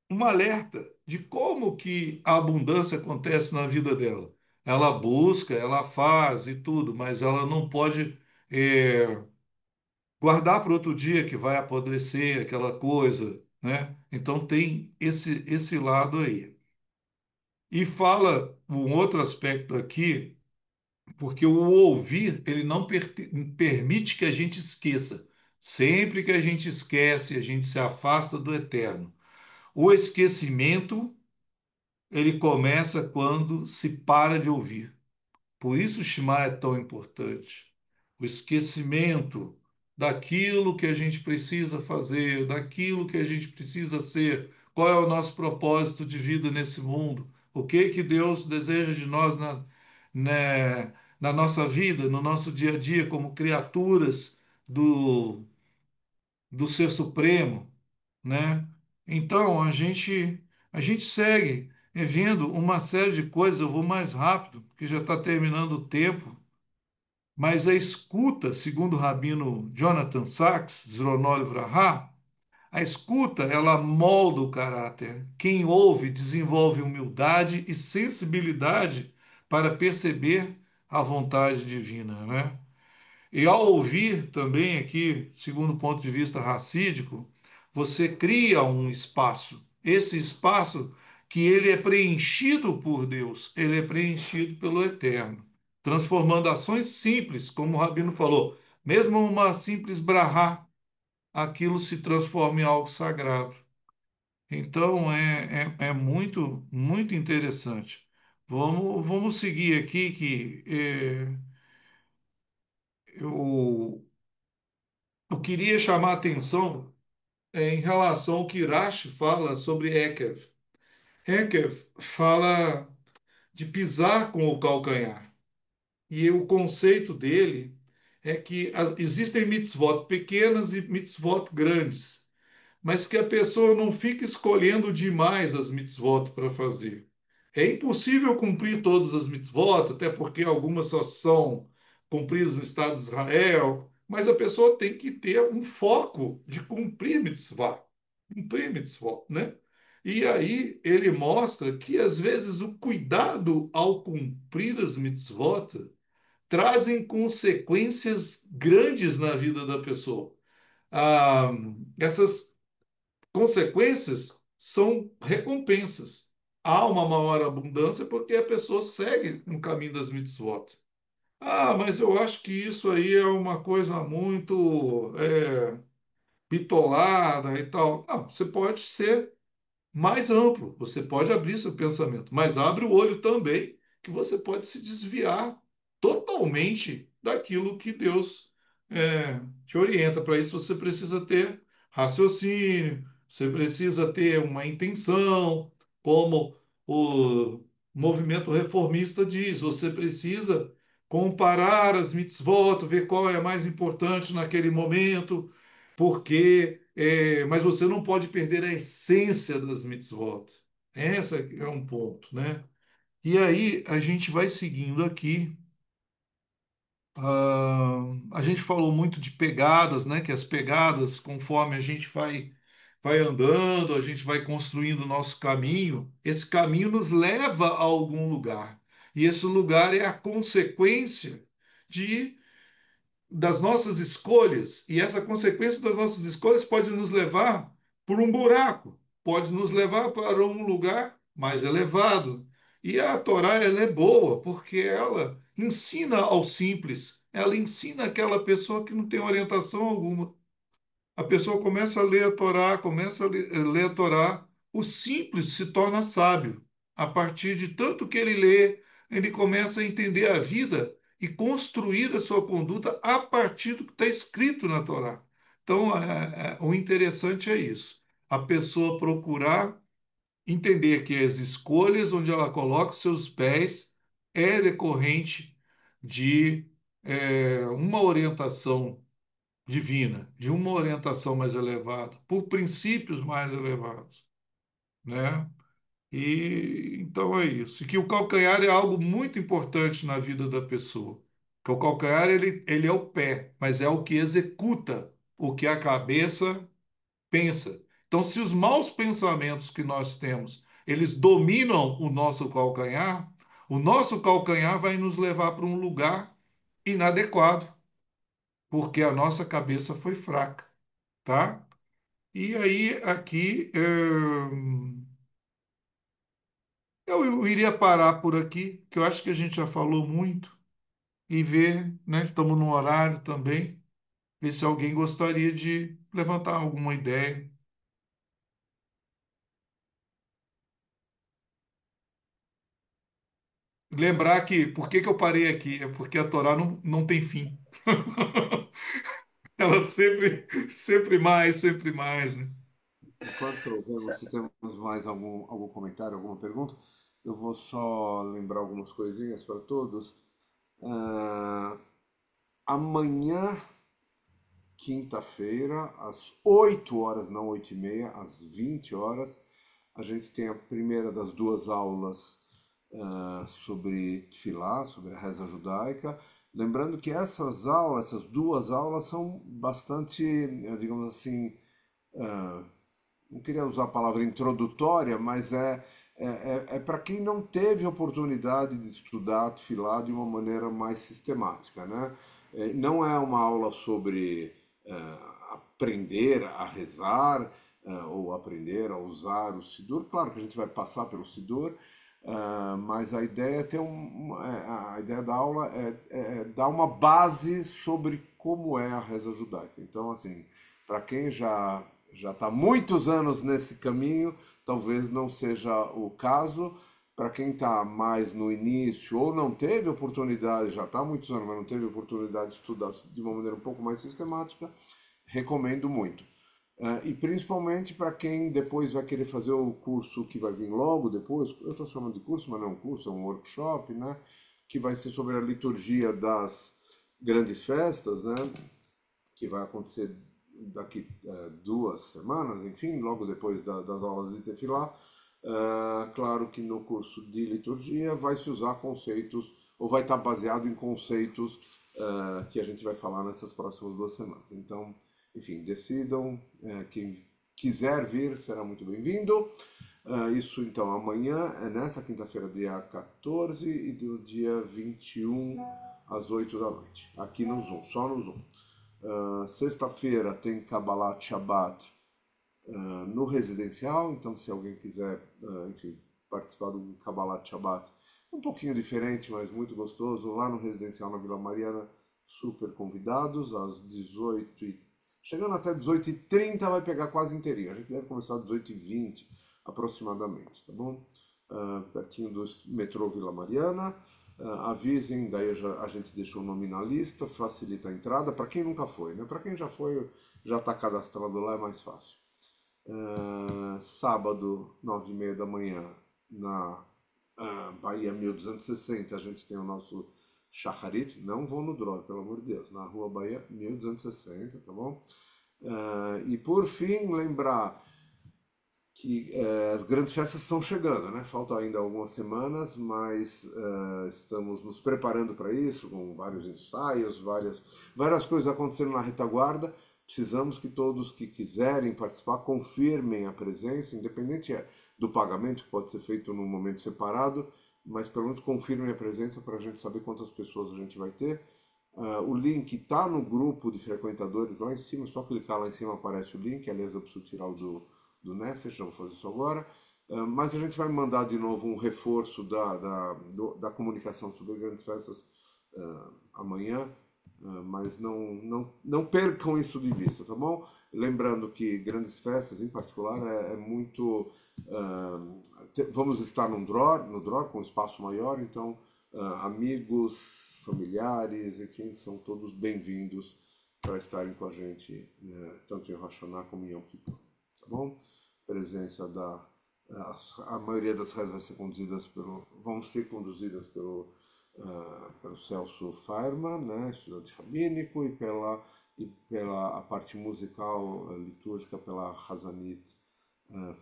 um alerta de como que a abundância acontece na vida dela. Ela busca, ela faz e tudo, mas ela não pode guardar para outro dia que vai apodrecer aquela coisa, né? Então tem esse lado aí. E fala um outro aspecto aqui, porque o ouvir, ele não permite que a gente esqueça. Sempre que a gente esquece, a gente se afasta do eterno. O esquecimento, ele começa quando se para de ouvir. Por isso o Shema é tão importante. O esquecimento daquilo que a gente precisa fazer, daquilo que a gente precisa ser, qual é o nosso propósito de vida nesse mundo, o que que Deus deseja de nós na nossa vida, no nosso dia a dia, como criaturas do, do Ser Supremo, né? Então a gente segue vendo uma série de coisas. Eu vou mais rápido, porque já está terminando o tempo. Mas a escuta, segundo o rabino Jonathan Sachs, Zronol Vrahá, a escuta ela molda o caráter. Quem ouve desenvolve humildade e sensibilidade para perceber a vontade divina, né? E ao ouvir também aqui, segundo o ponto de vista racídico, você cria um espaço. Esse espaço que ele é preenchido por Deus, ele é preenchido pelo Eterno, transformando ações simples, como o Rabino falou, mesmo uma simples brahá, aquilo se transforma em algo sagrado. Então é muito, muito interessante. Vamos seguir aqui que eu eu queria chamar a atenção em relação ao que Rashi fala sobre Ekev. Ekev fala de pisar com o calcanhar. E o conceito dele é que existem mitzvot pequenas e mitzvot grandes, mas que a pessoa não fica escolhendo demais as mitzvot para fazer. É impossível cumprir todas as mitzvot, até porque algumas só são cumpridas no Estado de Israel, mas a pessoa tem que ter um foco de cumprir mitzvot, né? E aí ele mostra que às vezes o cuidado ao cumprir as mitzvot trazem consequências grandes na vida da pessoa. Ah, essas consequências são recompensas. Há uma maior abundância porque a pessoa segue no caminho das mitzvot. Ah, mas eu acho que isso aí é uma coisa muito bitolada e tal. Não, você pode ser mais amplo, você pode abrir seu pensamento, mas abre o olho também, que você pode se desviar totalmente daquilo que Deus te orienta. Para isso, você precisa ter raciocínio, você precisa ter uma intenção, como o movimento reformista diz, você precisa comparar as mitzvot, ver qual é a mais importante naquele momento, porque mas você não pode perder a essência das mitzvot. Essa é um ponto, né? E aí a gente vai seguindo aqui. A gente falou muito de pegadas, né? Que as pegadas, conforme a gente vai andando, a gente vai construindo o nosso caminho, esse caminho nos leva a algum lugar. E esse lugar é a consequência de das nossas escolhas, e essa consequência das nossas escolhas pode nos levar por um buraco, pode nos levar para um lugar mais elevado. E a Torá ela é boa porque ela ensina ao simples, ela ensina aquela pessoa que não tem orientação alguma. A pessoa começa a ler a Torá, começa a ler a Torá, o simples se torna sábio. A partir de tanto que ele lê, ele começa a entender a vida e construir a sua conduta a partir do que está escrito na Torá. Então, o interessante é isso. A pessoa procurar entender que as escolhas onde ela coloca os seus pés é decorrente de uma orientação divina, de uma orientação mais elevada, por princípios mais elevados, né? E então é isso. E que o calcanhar é algo muito importante na vida da pessoa. Que o calcanhar ele é o pé, mas é o que executa o que a cabeça pensa. Então, se os maus pensamentos que nós temos, eles dominam o nosso calcanhar vai nos levar para um lugar inadequado, porque a nossa cabeça foi fraca, tá? E aí, aqui, eu iria parar por aqui, que eu acho que a gente já falou muito, e ver, né? Estamos no horário também, ver se alguém gostaria de levantar alguma ideia. Lembrar que, por que que eu parei aqui? É porque a Torá não tem fim. Ela sempre mais, né? Enquanto vemos se temos mais algum comentário, alguma pergunta, eu vou só lembrar algumas coisinhas para todos. Ah, amanhã, quinta-feira, às 8 horas, não 8h30, às 20 horas, a gente tem a primeira das duas aulas sobre Tfilá, sobre a reza judaica. Lembrando que essas duas aulas são bastante, digamos assim, não queria usar a palavra introdutória, mas é para quem não teve oportunidade de estudar Tfilá de uma maneira mais sistemática, né? Não é uma aula sobre aprender a rezar ou aprender a usar o Sidur. Claro que a gente vai passar pelo Sidur, mas a ideia é a ideia da aula é dar uma base sobre como é a reza judaica. Então, assim, para quem já está muitos anos nesse caminho, talvez não seja o caso. Para quem está mais no início ou não teve oportunidade, já está há muitos anos, mas não teve oportunidade de estudar de uma maneira um pouco mais sistemática, recomendo muito. E principalmente para quem depois vai querer fazer o curso que vai vir logo depois, eu estou chamando de curso, mas não é um curso, é um workshop, né? Que vai ser sobre a liturgia das grandes festas, né? Que vai acontecer daqui 2 semanas, enfim, logo depois das aulas de Tefilá. Claro que no curso de liturgia vai se usar conceitos, ou vai estar baseado em conceitos que a gente vai falar nessas próximas 2 semanas. Então, enfim, decidam. Quem quiser vir será muito bem-vindo. Isso então amanhã, é nessa quinta-feira, dia 14, e do dia 21 às 8 da noite, aqui no Zoom, só no Zoom. Sexta-feira tem Kabbalat Shabbat no residencial, então se alguém quiser, enfim, participar do Kabbalat Shabbat, um pouquinho diferente, mas muito gostoso, lá no residencial na Vila Mariana, super convidados, às 18h, chegando até 18h30 vai pegar quase inteirinho, a gente deve começar às 18h20 aproximadamente, tá bom? Pertinho do metrô Vila Mariana. Avisem, daí a gente deixou o nome na lista, facilita a entrada, para quem nunca foi, né? Para quem já foi, já está cadastrado lá, é mais fácil. Sábado, 9h30 da manhã, na Bahia 1260, a gente tem o nosso Shacharit. Não vão no Dror, pelo amor de Deus, na Rua Bahia 1260, tá bom? E por fim, lembrar que as grandes festas estão chegando, né? Faltam ainda algumas semanas, mas estamos nos preparando para isso, com vários ensaios, várias coisas acontecendo na retaguarda. Precisamos que todos que quiserem participar confirmem a presença, independente do pagamento, que pode ser feito num momento separado, mas pelo menos confirmem a presença para a gente saber quantas pessoas a gente vai ter. O link está no grupo de frequentadores lá em cima, é só clicar lá em cima aparece o link. Aliás, eu preciso tirar o do Nefesh, eu vou fazer isso agora. Mas a gente vai mandar de novo um reforço da comunicação sobre grandes festas amanhã. Mas não percam isso de vista, tá bom? Lembrando que grandes festas, em particular, é muito. Vamos estar no Dror com um espaço maior, então amigos, familiares, enfim, são todos bem-vindos para estarem com a gente, né, tanto em Rosh Hashanah como em Yom Kippur, tá bom? Presença a maioria das rezas vão ser conduzidas pelo Celso Fairman, né, estudante rabínico, e pela a parte musical litúrgica pela Hazanit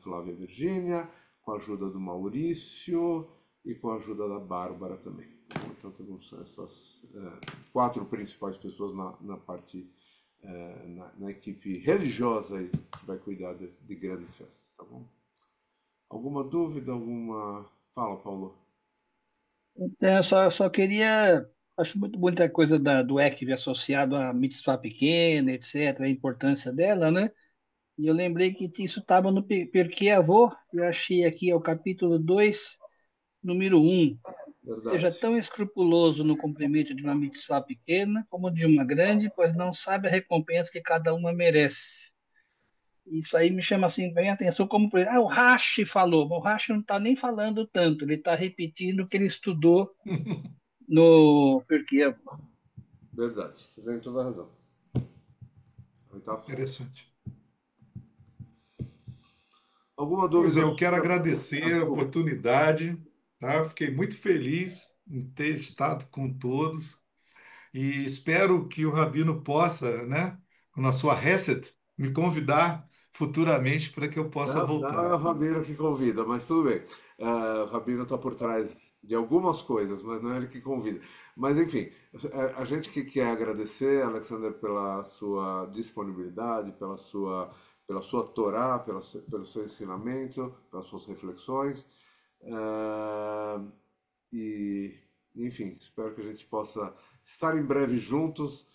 Flávia Virgínia, com a ajuda do Maurício e com a ajuda da Bárbara também. Então temos essas 4 principais pessoas na parte na equipe religiosa aí, que vai cuidar de grandes festas, tá bom? Alguma dúvida, Fala, Paulo. Então, eu só queria. Acho muita coisa do ECV associado à mitzvah pequena, etc., a importância dela, né? E eu lembrei que isso estava no Pirkei Avot, eu achei aqui, é o capítulo 2, número 1. Seja Verdade. tão escrupuloso no cumprimento de uma mitzvah pequena como de uma grande, pois não sabe a recompensa que cada uma merece. Isso aí me chama assim bem a atenção, como por exemplo, o Rashi falou, mas o Rashi não está nem falando tanto, ele está repetindo o que ele estudou no Pirkei Avot. Verdade, você tem toda a razão. Oitava folha. Interessante. Alguma Pois dúvida? é, eu quero agradecer a oportunidade, tá? Fiquei muito feliz em ter estado com todos e espero que o Rabino possa, né, na sua Reset, me convidar futuramente para que eu possa Não é o voltar. Rabino que convida, mas tudo bem. O Rabino está por trás de algumas coisas, mas não é ele que convida. Mas, enfim, a gente que quer agradecer, Alexander, pela sua disponibilidade, pela sua Torá, pelo seu ensinamento, pelas suas reflexões. E, enfim, espero que a gente possa estar em breve juntos,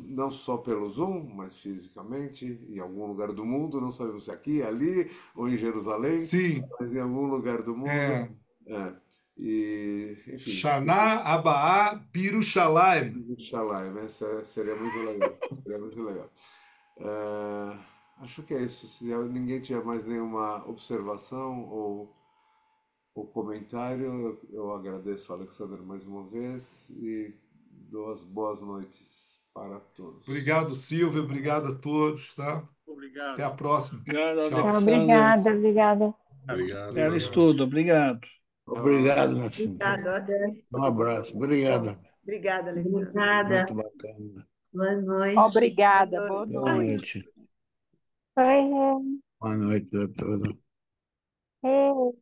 não só pelo Zoom, mas fisicamente, em algum lugar do mundo, não sabemos se aqui, ali ou em Jerusalém, Sim, mas em algum lugar do mundo. é, É, e, enfim, Shana Abaa Birushalayim. Inshallah, né? Seria muito legal. Seria muito legal. Acho que é isso. Se ninguém tiver mais nenhuma observação ou comentário, eu agradeço ao Alexander mais uma vez e dou as boas noites para todos. Obrigado, Silvio. Obrigado a todos, tá? Até a próxima. Obrigado, Tchau. Alexander. Obrigada. Obrigado, Belo boa noite. estudo, obrigado. Obrigado, meu filho. Obrigada, ótimo Um estudo. abraço. Obrigado. Obrigada, Alexandre. Muito Obrigada. bacana. Boa noite. Obrigada, Boa boa noite. Boa noite. noite. Oi, Boa noite a todos. Rê. Oh,